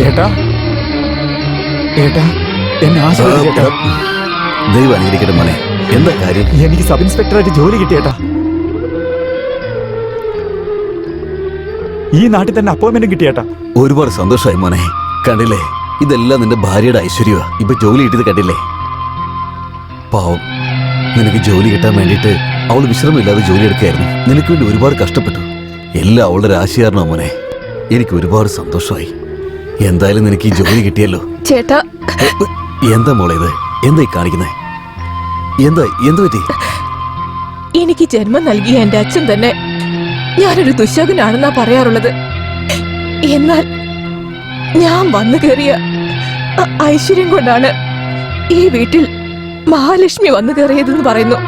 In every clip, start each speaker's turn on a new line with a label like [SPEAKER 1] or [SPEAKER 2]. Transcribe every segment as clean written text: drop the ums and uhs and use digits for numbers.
[SPEAKER 1] ഏട്ടാ ഏട്ടാ എന്നെ ആശീർവദിച്ചേട്ടാ.
[SPEAKER 2] ദൈവം അനുകരിക്കട്ടെ മോനെ. എന്താ കാര്യം?
[SPEAKER 1] എനിക്ക് സബ് ഇൻസ്പെക്ടറായിട്ട് ജോലി കിട്ടിയേട്ടാ. ഈ നാട്ടിൽ തന്നെ അപ്പോയിന്റ്മെന്റും കിട്ടിയേട്ടാ.
[SPEAKER 2] ഒരുപാട് സന്തോഷമായി മോനെ. കണ്ടില്ലേ, ഇതെല്ലാം നിന്റെ ഭാര്യയുടെ ഐശ്വര്യമാ. ഇപ്പൊ ജോലി കിട്ടിയത് കണ്ടില്ലേ? പാവം, നിനക്ക് ജോലി കിട്ടാൻ വേണ്ടിയിട്ട് അവൾ വിശ്രമമില്ലാതെ ജോലി എടുക്കുകയായിരുന്നു. നിനക്ക് വേണ്ടി ഒരുപാട് കഷ്ടപ്പെട്ടു. എല്ലാം അവളുടെ രാശിയാരണോ മോനെ. എനിക്ക് ഒരുപാട് സന്തോഷമായി. എന്തായാലും നിനക്ക് ഈ ജോലി കിട്ടിയല്ലോ.
[SPEAKER 3] ചേട്ടാ,
[SPEAKER 2] എന്താ മോളെ ഇത്? എന്താ ഈ കാണിക്കുന്നേ? എന്ത് പറ്റി?
[SPEAKER 3] എനിക്ക് ജന്മം നൽകിയ എന്റെ അച്ഛൻ തന്നെ ഞാനൊരു ദുശകനാണെന്നാ പറയാറുള്ളത്. എന്നാൽ ഞാൻ വന്നു കയറിയ ഐശ്വര്യം കൊണ്ടാണ് ഈ വീട്ടിൽ മഹാലക്ഷ്മി വന്നു കയറിയതെന്ന് പറയുന്നു.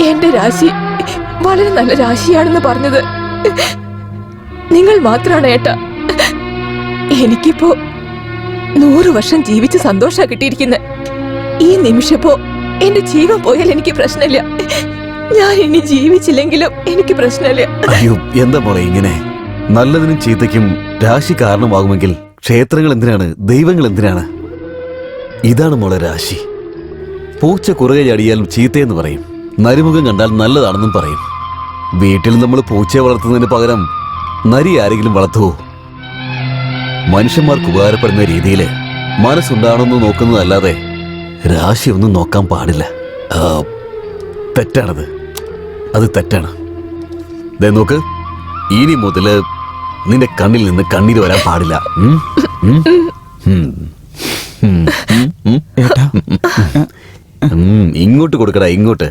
[SPEAKER 3] എന്റെ രാശി വളരെ നല്ല രാശിയാണെന്ന് പറഞ്ഞത് നിങ്ങൾ മാത്രമാണ് ഏട്ടാ. എനിക്കിപ്പോ 100 വർഷം ജീവിച്ച് സന്തോഷാ കിട്ടിയിരിക്കുന്നത്. ഈ നിമിഷപ്പോ എന്റെ ജീവൻ പോയാൽ എനിക്ക് പ്രശ്നമില്ല. ഞാൻ ഇനി ജീവിച്ചില്ലെങ്കിലും എനിക്ക് പ്രശ്നമില്ല.
[SPEAKER 2] അയ്യോ, എന്താ മോളെ ഇങ്ങനെ? നല്ലതിനും ചീത്തയ്ക്കും രാശി കാരണമാകുമെങ്കിൽ ക്ഷേത്രങ്ങൾ എന്തിനാണ്, ദൈവങ്ങൾ എന്തിനാണ്? ഇതാണ് മോളെ രാശി. പൂച്ച കുറുകെ ചാടിയാൽ ചീത്തയെന്ന് പറയും, നരിമുഖം കണ്ടാൽ നല്ലതാണെന്നും പറയും. വീട്ടിൽ നമ്മൾ പൂച്ചയെ വളർത്തുന്നതിന് പകരം നരി ആരെങ്കിലും വളർത്തുവോ? മനുഷ്യന്മാർക്ക് ഉപകാരപ്പെടുന്ന രീതിയിൽ മനസ്സുണ്ടാണെന്ന് നോക്കുന്നതല്ലാതെ രാശി ഒന്നും നോക്കാൻ പാടില്ല. തെറ്റാണത്. അത് തെറ്റാണ്. ദേ നോക്ക്, ഇനി മുതല് നിന്റെ കണ്ണിൽ നിന്ന് കണ്ണീര് വരാൻ പാടില്ല. ഇങ്ങോട്ട് കൊടുക്കടാ, ഇങ്ങോട്ട്.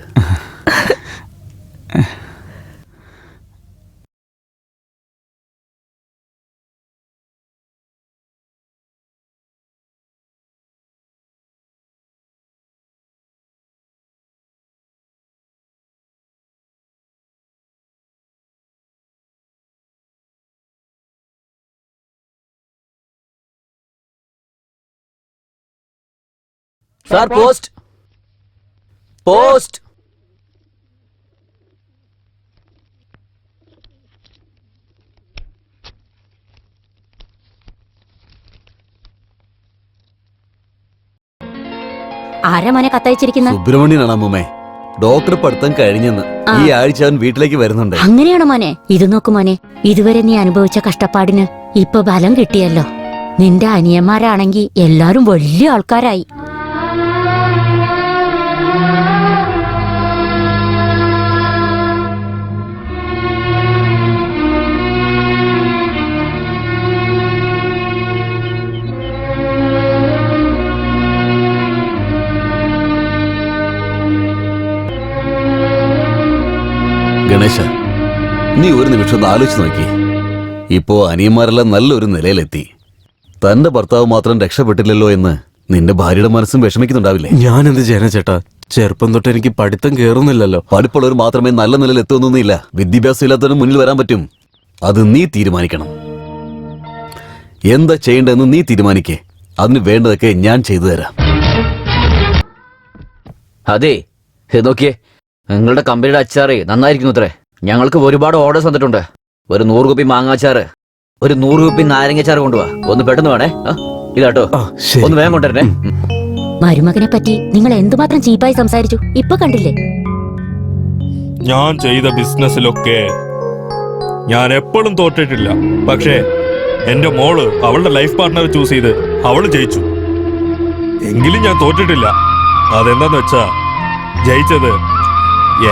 [SPEAKER 4] Sir, post post.
[SPEAKER 5] ആരാ മോനെ കത്തയച്ചിരിക്കുന്ന?
[SPEAKER 2] സുബ്രഹ്മണ്യനാണ് അമ്മൂമ്മേ. ഡോക്ടർ പഠിത്തം കഴിഞ്ഞെന്ന്. ഈ ആഴ്ച അവൻ വീട്ടിലേക്ക് വരുന്നുണ്ട്.
[SPEAKER 5] അങ്ങനെയാണോ മോനെ? ഇത് നോക്കു മോനെ, ഇതുവരെ നീ അനുഭവിച്ച കഷ്ടപ്പാടിന് ഇപ്പൊ ഫലം കിട്ടിയല്ലോ. നിന്റെ അനിയന്മാരാണെങ്കി എല്ലാരും വലിയ ആൾക്കാരായി.
[SPEAKER 2] ഗണേശ, നീ ഒരു നിമിഷം ഒന്ന് ആലോചിച്ച് നോക്കി. ഇപ്പോ അനിയന്മാരെല്ലാം നല്ലൊരു നിലയിലെത്തി. തന്റെ ഭർത്താവ് മാത്രം രക്ഷപ്പെട്ടില്ലല്ലോ എന്ന് നിന്റെ ഭാര്യയുടെ മനസ്സും വിഷമിക്കുന്നുണ്ടാവില്ലേ?
[SPEAKER 6] ഞാൻ എന്ത് ചെയ്യാനാ ചേട്ടാ? ചെറുപ്പം തൊട്ട് എനിക്ക് പഠിത്തം കേറുന്നില്ലല്ലോ.
[SPEAKER 2] പഠിപ്പുള്ളവർ മാത്രമേ നല്ല നിലയിൽ എത്തുന്നൊന്നുമില്ല. വിദ്യാഭ്യാസം ഇല്ലാത്തവന് മുന്നിൽ വരാൻ പറ്റും. അത് നീ തീരുമാനിക്കണം. എന്താ ചെയ്യേണ്ടതെന്ന് നീ തീരുമാനിക്കേ. അതിന് വേണ്ടതൊക്കെ ഞാൻ ചെയ്തു തരാം.
[SPEAKER 4] അതെ, നോക്കിയേ, നിങ്ങളുടെ കമ്പനിയുടെ അച്ചാറ് നന്നായിരിക്കുന്നു അത്രേ. ഞങ്ങൾക്ക് ഒരുപാട് ഓർഡേഴ്സ് വന്നിട്ടുണ്ട്. ഒരു 100 കുപ്പി മാങ്ങാച്ചാറ്, ഒരു 100 കുപ്പി നാരങ്ങച്ചാറ് കൊണ്ടുപോവാ. ഒന്ന് പെട്ടെന്ന് വേണേ. ഇതാട്ടോ, ഒന്ന് വേഗം കൊണ്ടുവരണേ.
[SPEAKER 5] മരുമകനെ പറ്റി നിങ്ങൾ എന്തുമാത്രം ചീപ്പായി സംസാരിച്ചു. ഇപ്പൊ കണ്ടില്ലേ?
[SPEAKER 7] ഞാൻ ചെയ്ത ബിസിനസ്സിലൊക്കെ ഞാൻ എപ്പോഴും തോറ്റിട്ടില്ല. പക്ഷേ എന്റെ മോള് അവളുടെ ലൈഫ് പാർട്ട്ണറെ ചൂസ് ചെയ്ത് അവള് ജയിച്ചു. എങ്കിലും ഞാൻ തോറ്റിട്ടില്ല. അതെന്താന്ന് വെച്ചാ, ജയിച്ചത്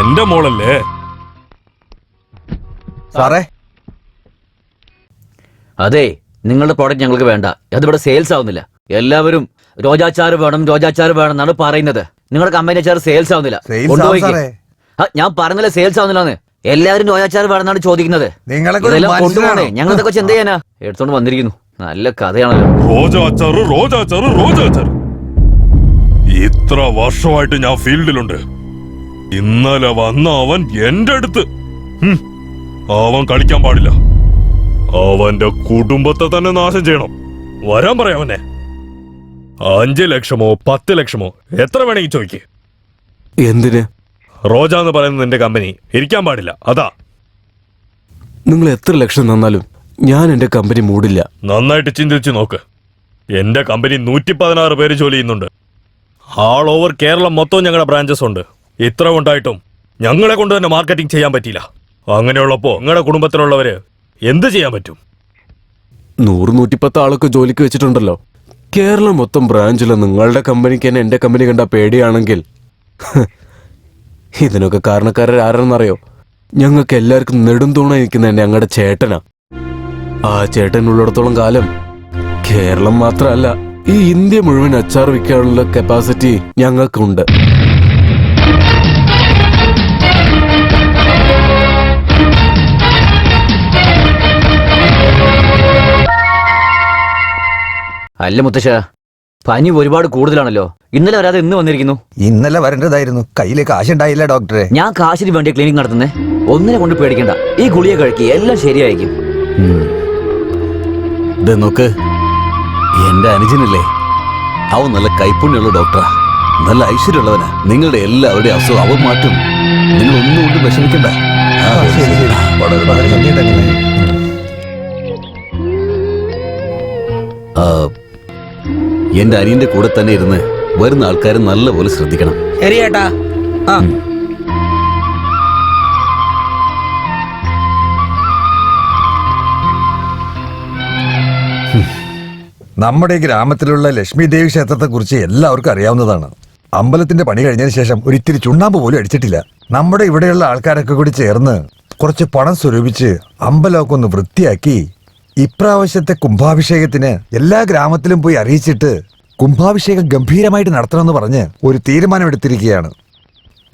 [SPEAKER 7] എന്റെ മോളല്ലേ.
[SPEAKER 8] സാറേ,
[SPEAKER 4] അതെ, നിങ്ങളുടെ പ്രോഡക്റ്റ് ഞങ്ങൾക്ക് വേണ്ട. അതിവിടെ സെയിൽസ് ആവുന്നില്ല. എല്ലാവരും രോജാച്ചാറ് വേണം, രോജാച്ചാറ് വേണം എന്നാണ് പറയുന്നത്. നിങ്ങളുടെ കമ്പനി അച്ചാറ് സെയിൽസ് ആവുന്നില്ല. ഞാൻ പറഞ്ഞില്ല സെയിൽസ് ആവുന്നില്ലാന്ന്. എല്ലാവരും രോജാച്ചാറ് വേണമെന്നാണ് ചോദിക്കുന്നത്. കൊണ്ടുപോകണേ, ഞങ്ങൾ ഇതൊക്കെ എന്ത് ചെയ്യാനാ? എടുത്തോണ്ട് വന്നിരിക്കുന്നു. നല്ല കഥയാണല്ലോ.
[SPEAKER 7] രോജാച്ചാറ്, രോജാച്ചാറ്, രോജാച്ചാറ്. ഇത്ര വർഷമായിട്ട് ഞാൻ ഫീൽഡിലുണ്ട്. ഇന്നലെ വന്ന അവൻ എന്റെ അടുത്ത്. അവൻ കളിക്കാൻ പാടില്ല. അവന്റെ കുടുംബത്തെ തന്നെ നാശം ചെയ്യണം. വരാൻ പറയാവനെ. 5 ലക്ഷമോ 10 ലക്ഷമോ എത്ര വേണമെങ്കിൽ ചോദിക്ക്.
[SPEAKER 6] എന്തിന്?
[SPEAKER 7] റോജ എന്ന് പറയുന്നത് നിന്റെ കമ്പനി ഇരിക്കാൻ പാടില്ല. അതാ.
[SPEAKER 6] നിങ്ങൾ എത്ര ലക്ഷം തന്നാലും ഞാൻ എന്റെ കമ്പനി മൂടില്ല.
[SPEAKER 7] നന്നായിട്ട് ചിന്തിച്ചു നോക്ക്. എന്റെ കമ്പനി 116 പേര് ജോലി ചെയ്യുന്നുണ്ട്. ആൾ ഓവർ കേരളം മൊത്തം ഞങ്ങളുടെ ബ്രാഞ്ചസ് ഉണ്ട്. ഇത്ര ഉണ്ടായിട്ടും ഞങ്ങളെ കൊണ്ട് തന്നെ മാർക്കറ്റിംഗ് ചെയ്യാൻ പറ്റിയില്ല. അങ്ങനെയുള്ളപ്പോ നിങ്ങളുടെ കുടുംബത്തിലുള്ളവര് എന്ത് ചെയ്യാൻ പറ്റും?
[SPEAKER 6] 100-110 ആളൊക്കെ ജോലിക്ക് വെച്ചിട്ടുണ്ടല്ലോ. കേരളം മൊത്തം ബ്രാഞ്ചില് നിങ്ങളുടെ കമ്പനിക്ക് തന്നെ എന്റെ കമ്പനി കണ്ട പേടിയാണെങ്കിൽ ഇതിനൊക്കെ കാരണക്കാരാരെന്നറിയോ? ഞങ്ങൾക്ക് എല്ലാവർക്കും നെടുംതൂണ നിൽക്കുന്ന ഞങ്ങളുടെ ചേട്ടനാ. ആ ചേട്ടൻ ഉള്ളിടത്തോളം കാലം കേരളം മാത്രമല്ല, ഈ ഇന്ത്യ മുഴുവൻ അച്ചാർ വിൽക്കാനുള്ള കപ്പാസിറ്റി ഞങ്ങൾക്കുണ്ട്.
[SPEAKER 4] അല്ല മുത്തശ്ശ, പനി ഒരുപാട് കൂടുതലാണല്ലോ. ഇന്നലെ വരാതെ ഇന്ന് വന്നിരിക്കുന്നു.
[SPEAKER 8] ഇന്നലെ വരേണ്ടതായിരുന്നു, കയ്യില് കാശുണ്ടായില്ല ഡോക്ടറെ.
[SPEAKER 4] ഞാൻ കാശിന് വേണ്ടി ക്ലിനിക് നടത്തുന്നേ. ഒന്നിനെ കൊണ്ട് പേടിക്കണ്ട, ഈ ഗുളിക കഴിക്കുക, എല്ലാം ശരിയായിരിക്കും.
[SPEAKER 2] നോക്ക്, എന്റെ അനുജനല്ലേ, അവൻ നല്ല കൈപ്പുണ്യുള്ള ഡോക്ടറാ, നല്ല ഐശ്വര്യമുള്ളവനാ. നിങ്ങളുടെ എല്ലാവരുടെയും അസുഖം അവൻ മാറ്റും. നിങ്ങൾ ഒന്നുകൊണ്ട് വിഷമിക്കണ്ട.
[SPEAKER 8] ശരി ശരി, വളരെ വളരെ നന്ദിയുണ്ട്.
[SPEAKER 2] എന്റെ അനിയന്റെ കൂടെ തന്നെ ഇരുന്ന് വരുന്ന ആൾക്കാരെ നല്ലപോലെ ശ്രദ്ധിക്കണം.
[SPEAKER 9] ശരി ചേട്ടാ. ആ
[SPEAKER 8] നമ്മുടെ ഈ ഗ്രാമത്തിലുള്ള ലക്ഷ്മി ദേവി ക്ഷേത്രത്തെ കുറിച്ച് എല്ലാവർക്കും അറിയാവുന്നതാണ്. അമ്പലത്തിന്റെ പണി കഴിഞ്ഞതിന് ശേഷം ഒരിത്തിരി ചുണ്ണാമ്പ് പോലും അടിച്ചിട്ടില്ല. നമ്മുടെ ഇവിടെയുള്ള ആൾക്കാരൊക്കെ കൂടി ചേർന്ന് കുറച്ച് പണം സ്വരൂപിച്ച് അമ്പലമൊക്കെ ഒന്ന് വൃത്തിയാക്കി ഇപ്രാവശ്യത്തെ കുംഭാഭിഷേകത്തിന് എല്ലാ ഗ്രാമത്തിലും പോയി അറിയിച്ചിട്ട് കുംഭാഭിഷേകം ഗംഭീരമായിട്ട് നടത്തണമെന്ന് പറഞ്ഞ് ഒരു തീരുമാനമെടുത്തിരിക്കുകയാണ്.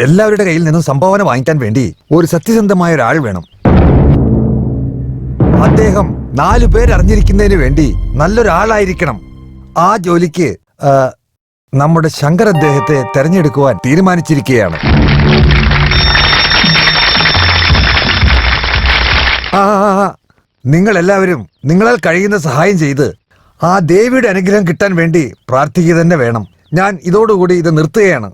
[SPEAKER 8] എല്ലാവരുടെ കയ്യിൽ നിന്നും സംഭാവന വാങ്ങിക്കാൻ വേണ്ടി ഒരു സത്യസന്ധമായ ഒരാൾ വേണം. അദ്ദേഹം 4 പേരറിഞ്ഞിരിക്കുന്നതിന് വേണ്ടി നല്ലൊരാളായിരിക്കണം. ആ ജോലിക്ക് നമ്മുടെ ശങ്കർ അദ്ദേഹത്തെ തെരഞ്ഞെടുക്കുവാൻ തീരുമാനിച്ചിരിക്കുകയാണ്. നിങ്ങൾ എല്ലാവരും നിങ്ങളാൽ കഴിയുന്ന സഹായം ചെയ്ത് ആ ദേവിയുടെ അനുഗ്രഹം കിട്ടാൻ വേണ്ടി പ്രാർത്ഥിക്കുക തന്നെ വേണം. ഞാൻ ഇതോടുകൂടി ഇത് നിർത്തുകയാണ്.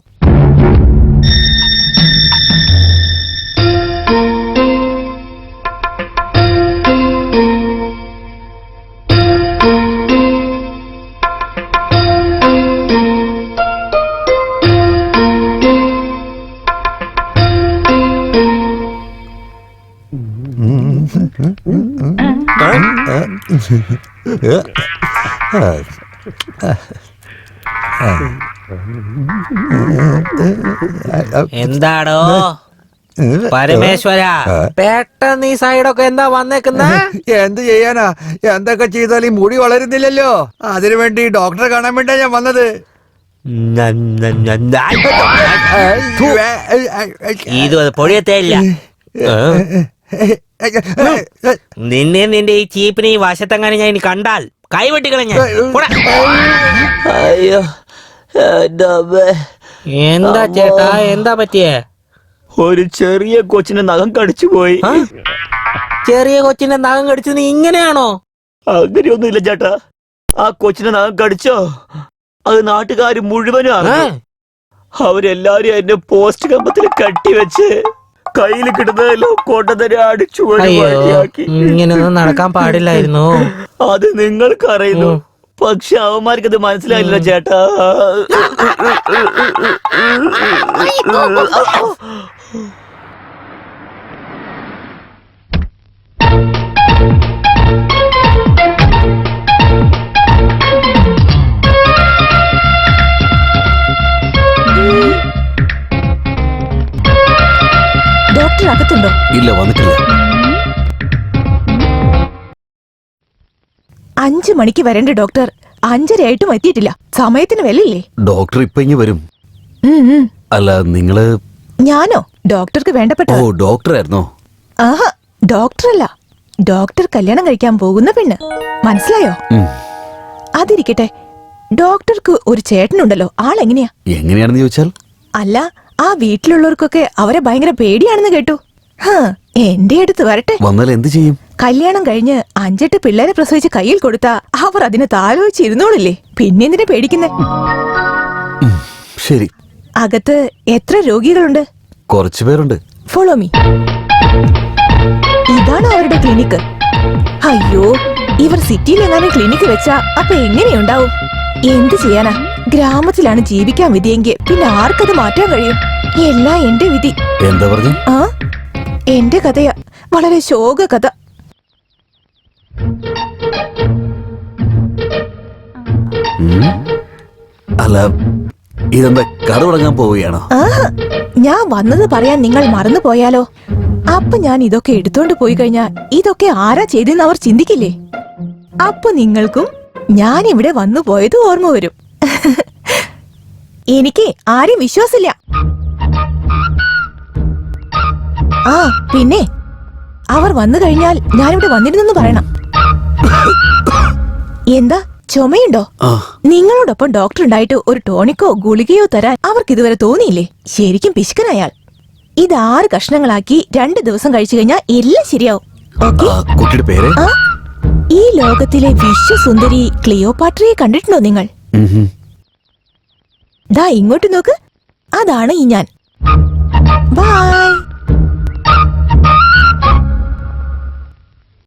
[SPEAKER 9] എന്താടോ പരമേശ്വര, പെട്ടെന്ന് ഈ സൈഡൊക്കെ എന്താ വന്നേക്കുന്ന?
[SPEAKER 8] എന്ത് ചെയ്യാനാ, എന്തൊക്കെ ചെയ്താലും ഈ മുടി വളരുന്നില്ലല്ലോ. അതിനുവേണ്ടി ഡോക്ടറെ കാണാൻ വേണ്ടിയാ ഞാൻ വന്നത്.
[SPEAKER 9] ഇത് പൊടിയത്തേ ഇല്ല. നിന്നെ നിന്റെ ഈ ചീപ്പിനെ ഈ വശത്തെങ്ങനെ ഞാൻ ഇനി കണ്ടാൽ കൈവെട്ടിക്കളഞ്ഞ.
[SPEAKER 4] അയ്യോ,
[SPEAKER 9] എന്താ ചേട്ടാ, എന്താ പറ്റിയേ?
[SPEAKER 4] ഒരു ചെറിയ കൊച്ചിന്റെ നഖം കടിച്ചു പോയി.
[SPEAKER 9] ചെറിയ കൊച്ചിന്റെ നഖം കടിച്ചത് ഇങ്ങനെയാണോ?
[SPEAKER 4] അങ്ങനെയൊന്നുമില്ല ചേട്ടാ, ആ കൊച്ചിന്റെ നഖം കടിച്ചോ അത് നാട്ടുകാർ മുഴുവനും അറിഞ്ഞു. അവരെല്ലാരും എന്നെ പോസ്റ്റ് കമ്പത്തിൽ കെട്ടിവെച്ച് കയ്യിൽ കിട്ടുന്നതെല്ലാം കൊണ്ടുതന്നെ അടിച്ചു വഴിയാക്കി.
[SPEAKER 9] ഇങ്ങനെയൊന്നും നടക്കാൻ പാടില്ലായിരുന്നു.
[SPEAKER 4] അത് നിങ്ങൾക്കറിയുന്നു, പക്ഷെ അവന്മാർക്കത് മനസ്സിലായില്ല ചേട്ടാ.
[SPEAKER 3] ഡോക്ടർ അകത്തുണ്ടോ?
[SPEAKER 2] ഇല്ല, വന്നിട്ടില്ല.
[SPEAKER 3] 5 മണിക്ക് വരേണ്ട ഡോക്ടർ 5:30 ആയിട്ടും എത്തിയിട്ടില്ല. സമയത്തിന് വിലയില്ലേ?
[SPEAKER 2] ഡോക്ടർ ഇപ്പൊ ഇങ്ങ് വരും. അല്ല, നിങ്ങള്?
[SPEAKER 3] ഞാനോ? ഡോക്ടർക്ക് വേണ്ടപ്പെട്ട.
[SPEAKER 2] ഓ, ഡോക്ടറായിരുന്നോ?
[SPEAKER 3] ആഹാ, ഡോക്ടറല്ല, ഡോക്ടർ കല്യാണം കഴിക്കാൻ പോകുന്ന പെണ്ണ്. മനസ്സിലായോ? അതിരിക്കട്ടെ, ഡോക്ടർക്ക് ഒരു ചേട്ടനുണ്ടല്ലോ, ആളെങ്ങനെയാ?
[SPEAKER 2] എങ്ങനെയാണെന്ന് ചോദിച്ചാൽ?
[SPEAKER 3] അല്ല, ആ വീട്ടിലുള്ളവർക്കൊക്കെ അവരെ ഭയങ്കര പേടിയാണെന്ന് കേട്ടു. എന്റെ അടുത്ത് വരട്ടെ.
[SPEAKER 2] വന്നാൽ എന്ത് ചെയ്യും?
[SPEAKER 3] കല്യാണം കഴിഞ്ഞ് 5-8 പിള്ളേരെ പ്രസവിച്ച് കയ്യിൽ കൊടുത്താ അവർ അതിന് താലോചിച്ചിരുന്നോളില്ലേ. പിന്നെന്തിനെ പേടിക്കുന്നേ?
[SPEAKER 2] ശരി.
[SPEAKER 3] അകത്ത് എത്ര രോഗികളുണ്ട്?
[SPEAKER 2] കുറച്ചു പേരുണ്ട്.
[SPEAKER 3] Follow me. ഇതാണ് അവരുടെ ക്ലിനിക്ക്. അയ്യോ, ഇവർ സിറ്റിയിൽ എങ്ങാനും ക്ലിനിക്ക് വെച്ചാ അപ്പൊ എങ്ങനെയുണ്ടാവും? എന്ത് ചെയ്യാനാ? ഗ്രാമത്തിലാണ് ജീവിക്കാൻ വിധിയെങ്കിൽ പിന്നെ ആർക്കത് മാറ്റാൻ കഴിയും? എല്ലാം എന്റെ വിധി.
[SPEAKER 2] എന്താ പറഞ്ഞു?
[SPEAKER 3] ആ, എന്റെ കഥയാ, വളരെ ശോക കഥ.
[SPEAKER 2] അല്ല, ഇതെന്താ കട തുടങ്ങാൻ പോവുകയാണോ?
[SPEAKER 3] ആഹാ, ഞാൻ വന്നത് പറയാൻ നിങ്ങൾ മറന്നു പോയാലോ? അപ്പൊ ഞാൻ ഇതൊക്കെ എടുത്തോണ്ട് പോയി കഴിഞ്ഞാ ഇതൊക്കെ ആരാ ചെയ്തെന്ന് അവർ ചിന്തിക്കില്ലേ? അപ്പൊ നിങ്ങൾക്കും ഞാൻ ഇവിടെ വന്നു പോയത് ഓർമ്മ വരും. എനിക്ക് ആരും വിശ്വാസില്ല. ആ പിന്നെ അവർ വന്നു കഴിഞ്ഞാൽ ഞാനിവിടെ വന്നിരുന്നെന്ന് പറയണം. എന്താ, ചുമയുണ്ടോ?
[SPEAKER 2] ആ,
[SPEAKER 3] നിങ്ങളോടൊപ്പം ഡോക്ടർ ഉണ്ടായിട്ട് ഒരു ടോണിക്കോ ഗുളികയോ തരാൻ അവർക്ക് ഇതുവരെ തോന്നിയില്ലേ? ശരിക്കും പിശുക്കനയാൾ. ഇത് 6 കഷ്ണങ്ങളാക്കി 2 ദിവസം കഴിച്ചു കഴിഞ്ഞാൽ എല്ലാം ശരിയാവും. ഓക്കെ?
[SPEAKER 2] ആ, കുട്ടിയുടെ പേര്?
[SPEAKER 3] ആ, ഈ ലോകത്തിലെ വിശ്വസുന്ദരി ക്ലിയോപാട്രയെ കണ്ടിട്ടുണ്ടോ നിങ്ങൾ? ദാ ഇങ്ങോട്ട് നോക്ക്, അതാണ് ഈ ഞാൻ. ബൈ.